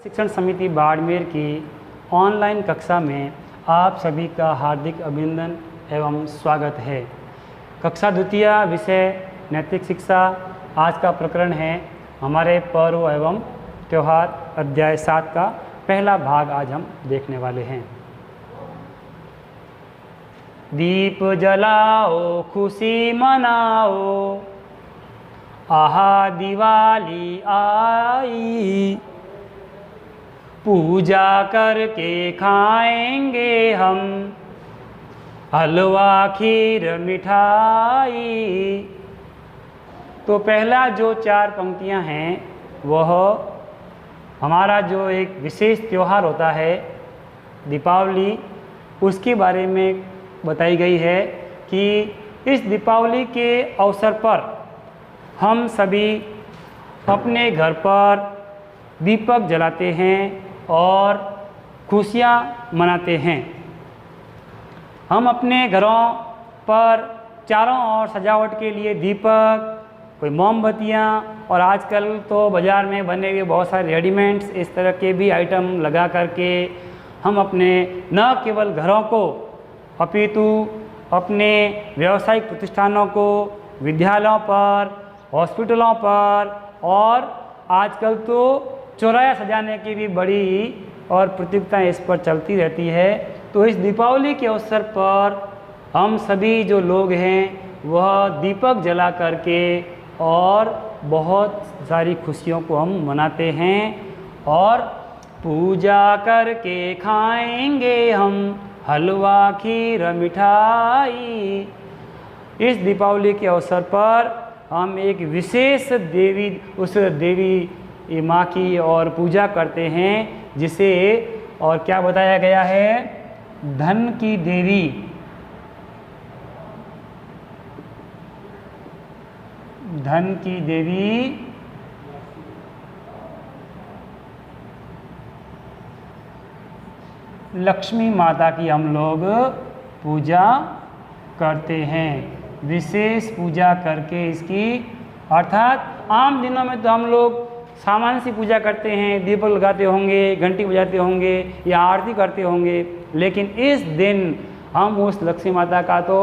शिक्षण समिति बाड़मेर की ऑनलाइन कक्षा में आप सभी का हार्दिक अभिनंदन एवं स्वागत है। कक्षा द्वितीय विषय नैतिक शिक्षा। आज का प्रकरण है हमारे पर्व एवं त्यौहार, अध्याय 7 का पहला भाग आज हम देखने वाले हैं। दीप जलाओ, खुशी मनाओ, आहा दिवाली आई, पूजा करके खाएंगे हम हलवा खीर मिठाई। तो पहला जो 4 पंक्तियां हैं वह हमारा जो एक विशेष त्यौहार होता है दीपावली, उसके बारे में बताई गई है कि इस दीपावली के अवसर पर हम सभी अपने घर पर दीपक जलाते हैं और खुशियाँ मनाते हैं। हम अपने घरों पर चारों ओर सजावट के लिए दीपक, कोई मोमबत्तियाँ और आजकल तो बाज़ार में बने हुए बहुत सारे रेडीमेड्स इस तरह के भी आइटम लगा करके हम अपने न केवल घरों को अपितु अपने व्यावसायिक प्रतिष्ठानों को, विद्यालयों पर, हॉस्पिटलों पर और आजकल तो चौराया सजाने की भी बड़ी और प्रतियोगिताएँ इस पर चलती रहती है। तो इस दीपावली के अवसर पर हम सभी जो लोग हैं वह दीपक जला करके और बहुत सारी खुशियों को हम मनाते हैं और पूजा करके खाएंगे हम हलवा खीर मिठाई। इस दीपावली के अवसर पर हम एक विशेष देवी, उस देवी माँ की और पूजा करते हैं जिसे और क्या बताया गया है, धन की देवी, धन की देवी लक्ष्मी माता की हम लोग पूजा करते हैं। विशेष पूजा करके इसकी, अर्थात आम दिनों में तो हम लोग सामान्य सी पूजा करते हैं, दीपक लगाते होंगे, घंटी बजाते होंगे या आरती करते होंगे, लेकिन इस दिन हम उस लक्ष्मी माता का तो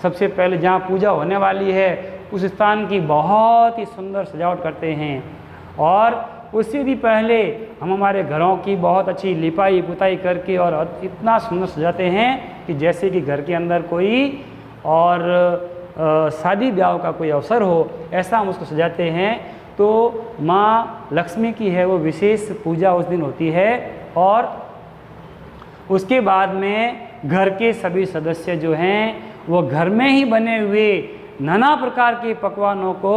सबसे पहले जहाँ पूजा होने वाली है उस स्थान की बहुत ही सुंदर सजावट करते हैं और उससे भी पहले हम हमारे घरों की बहुत अच्छी लिपाई पुताई करके और इतना सुंदर सजाते हैं कि जैसे कि घर के अंदर कोई और शादी ब्याह का कोई अवसर हो, ऐसा हम उसको सजाते हैं। तो माँ लक्ष्मी की है वो विशेष पूजा उस दिन होती है और उसके बाद में घर के सभी सदस्य जो हैं वो घर में ही बने हुए नाना प्रकार के पकवानों को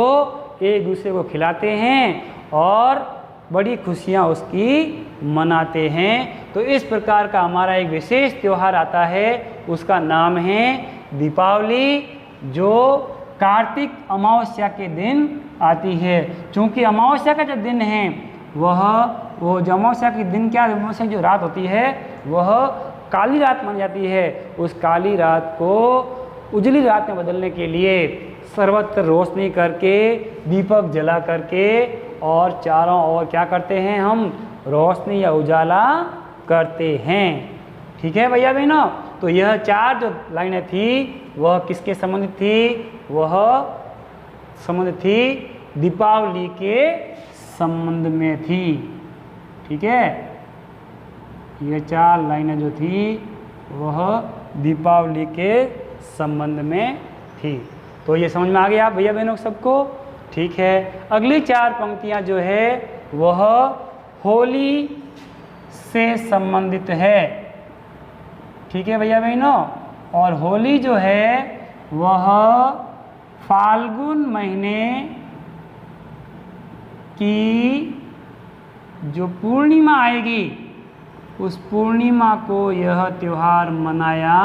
एक दूसरे को खिलाते हैं और बड़ी खुशियाँ उसकी मनाते हैं। तो इस प्रकार का हमारा एक विशेष त्यौहार आता है, उसका नाम है दीपावली, जो कार्तिक अमावस्या के दिन आती है। चूँकि अमावस्या का जो दिन है वो जो अमावस्या के दिन, क्या अमावस्या की जो रात होती है वह काली रात मानी जाती है। उस काली रात को उजली रात में बदलने के लिए सर्वत्र रोशनी करके, दीपक जला करके और चारों ओर क्या करते हैं, हम रोशनी या उजाला करते हैं। ठीक है भैया बहनों। तो यह 4 जो लाइनें थी वह किसके संबंधित थी, वह संबंधित थी दीपावली के संबंध में थी। ठीक है, ये 4 लाइनें जो थी वह दीपावली के संबंध में थी। तो ये समझ में आ गया भैया बहनों सबको। ठीक है, अगली 4 पंक्तियां जो है वह होली से संबंधित है। ठीक है भैया बहनों, और होली जो है वह फाल्गुन महीने की जो पूर्णिमा आएगी उस पूर्णिमा को यह त्यौहार मनाया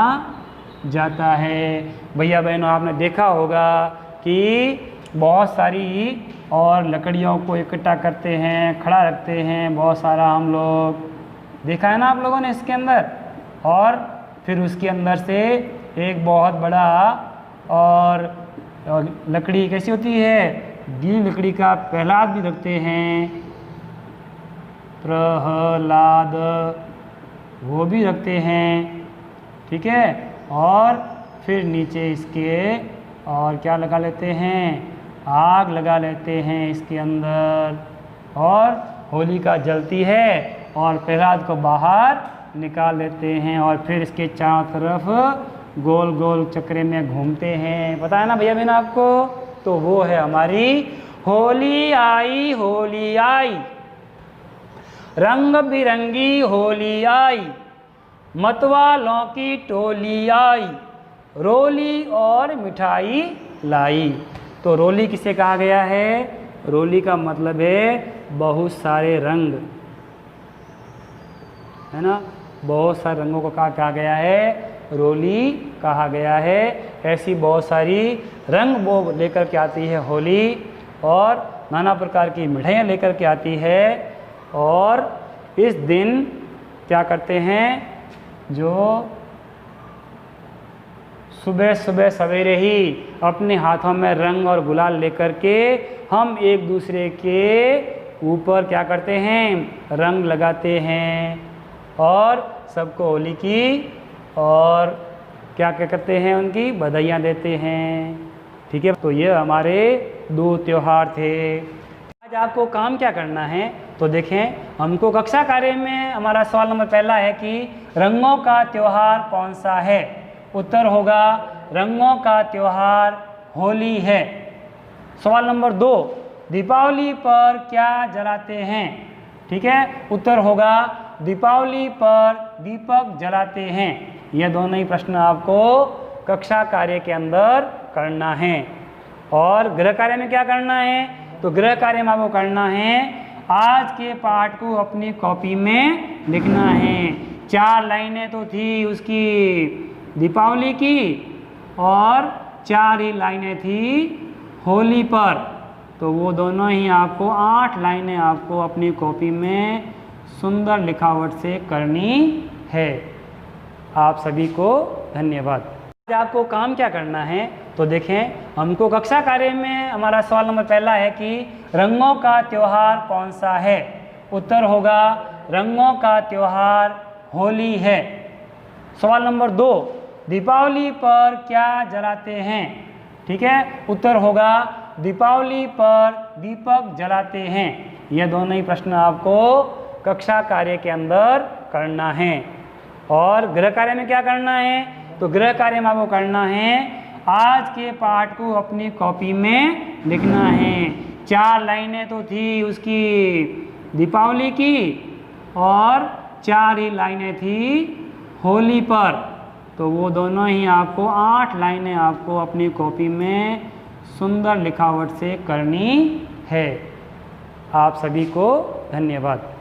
जाता है। भैया बहनों आपने देखा होगा कि बहुत सारी और लकड़ियों को इकट्ठा करते हैं, खड़ा रखते हैं, बहुत सारा हम लोग देखा है ना आप लोगों ने इसके अंदर, और फिर उसके अंदर से एक बहुत बड़ा और लकड़ी कैसी होती है, गीली लकड़ी का प्रहलाद भी रखते हैं। प्रहलाद, वो भी रखते हैं। ठीक है, और फिर नीचे इसके और क्या लगा लेते हैं, आग लगा लेते हैं इसके अंदर, और होलिका जलती है और प्रहलाद को बाहर निकाल लेते हैं और फिर इसके चारों तरफ गोल गोल चक्रे में घूमते हैं। पता है ना भैया बहन आपको? तो वो है हमारी होली आई, होली आई, रंग बिरंगी होली आई, मतवालों की टोली आई, रोली और मिठाई लाई। तो रोली किसे कहा गया है? रोली का मतलब है बहुत सारे रंग, है ना, बहुत सारे रंगों को कहा गया है, रोली कहा गया है। ऐसी बहुत सारी रंग वो लेकर के आती है होली, और नाना प्रकार की मिठाइयाँ लेकर के आती है। और इस दिन क्या करते हैं, जो सुबह सुबह सवेरे ही अपने हाथों में रंग और गुलाल लेकर के हम एक दूसरे के ऊपर क्या करते हैं, रंग लगाते हैं और सबको होली की और क्या क्या करते हैं, उनकी बधाइयाँ देते हैं। ठीक है, तो ये हमारे 2 त्यौहार थे। आज आपको काम क्या करना है, तो देखें, हमको कक्षा कार्य में हमारा सवाल नंबर पहला है कि रंगों का त्यौहार कौन सा है। उत्तर होगा रंगों का त्यौहार होली है। सवाल नंबर 2, दीपावली पर क्या जलाते हैं। ठीक है, उत्तर होगा दीपावली पर दीपक जलाते हैं। ये दोनों ही प्रश्न आपको कक्षा कार्य के अंदर करना है। और गृह कार्य में क्या करना है, तो गृह कार्य में आपको करना है आज के पाठ को अपनी कॉपी में लिखना है। 4 लाइनें तो थी उसकी दीपावली की और 4 ही लाइनें थी होली पर, तो वो दोनों ही आपको 8 लाइनें आपको अपनी कॉपी में सुंदर लिखावट से करनी है। आप सभी को धन्यवाद। आज आपको काम क्या करना है, तो देखें, हमको कक्षा कार्य में हमारा सवाल नंबर पहला है कि रंगों का त्यौहार कौन सा है। उत्तर होगा रंगों का त्यौहार होली है। सवाल नंबर 2, दीपावली पर क्या जलाते हैं। ठीक है, उत्तर होगा दीपावली पर दीपक जलाते हैं। ये दोनों ही प्रश्न आपको कक्षा कार्य के अंदर करना है। और गृह कार्य में क्या करना है, तो गृह कार्य में आपको करना है आज के पाठ को अपनी कॉपी में लिखना है। 4 लाइनें तो थी उसकी दीपावली की और 4 ही लाइनें थी होली पर, तो वो दोनों ही आपको 8 लाइनें आपको अपनी कॉपी में सुंदर लिखावट से करनी है। आप सभी को धन्यवाद।